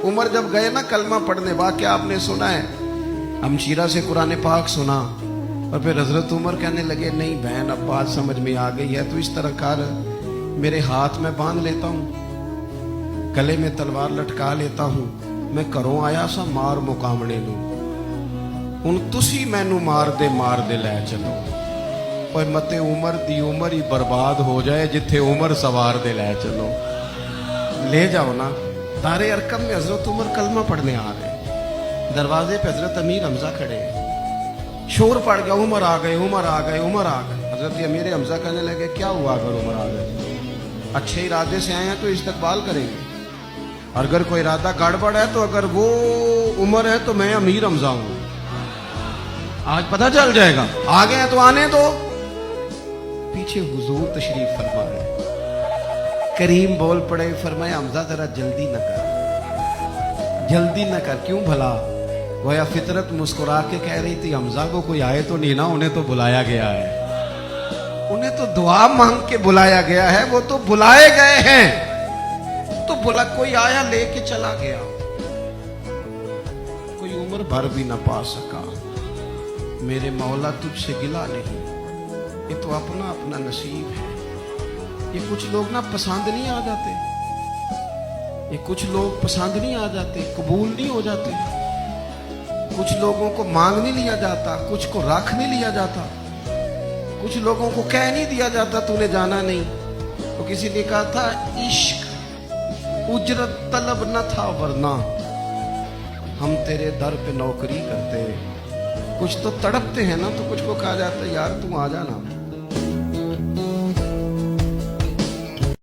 عمر جب گئے نا کلمہ پڑھنے، واقعہ آپ نے سنا ہے، ہمشیرہ سے قرآن پاک سنا، اور پھر حضرت عمر کہنے لگے نہیں بہن اب بات سمجھ میں آ گئی ہے، تو اس طرح کر، میرے ہاتھ میں باندھ لیتا ہوں، گلے میں تلوار لٹکا لیتا ہوں، میں کروں آیا سا مار مقامنے نو، ان تسی مینو مار دے لے چلو، اور مت عمر دی عمر ہی برباد ہو جائے جتھے عمر سوار دے لے چلو، لے جاؤ نا۔ دار ارقم میں حضرت عمر کلمہ پڑھنے آ رہے، دروازے پہ حضرت امیر حمزہ کھڑے، شور پڑ گیا، عمر آ گئے عمر آ گئے عمر آ گئے۔ حضرت امیر حمزہ کہنے لگے کیا ہوا اگر عمر آ گئے؟ اچھے ارادے سے آئے ہیں تو استقبال کریں گے، اور اگر کوئی ارادہ گڑبڑ ہے تو اگر وہ عمر ہے تو میں امیر حمزہ ہوں، آج پتہ چل جائے گا، آ گئے ہیں تو آنے دو۔ پیچھے حضور تشریف فرما رہے، کریم بول پڑے، فرمایا حمزہ ذرا جلدی نہ کر، جلدی نہ کر، کیوں بھلا؟ گویا فطرت مسکرا کے کہہ رہی تھی حمزہ کو کوئی آئے تو نہیں نا، انہیں تو بلایا گیا ہے، انہیں تو دعا مانگ کے بلایا گیا ہے، وہ تو بلائے گئے ہیں، تو بلا کوئی آیا لے کے چلا گیا، کوئی عمر بھر بھی نہ پا سکا۔ میرے مولا تجھ سے گلا نہیں، یہ تو اپنا اپنا نصیب ہے۔ یہ کچھ لوگ نا پسند نہیں آ جاتے، یہ کچھ لوگ پسند نہیں آ جاتے، قبول نہیں ہو جاتے، کچھ لوگوں کو مانگ نہیں لیا جاتا، کچھ کو رکھ نہیں لیا جاتا، کچھ لوگوں کو کہہ نہیں دیا جاتا تو نے جانا نہیں۔ تو کسی نے کہا تھا عشق اجرت طلب نہ تھا ورنہ ہم تیرے در پہ نوکری کرتے، کچھ تو تڑپتے ہیں نا، تو کچھ کو کہا جاتا ہے یار تم آ جانا،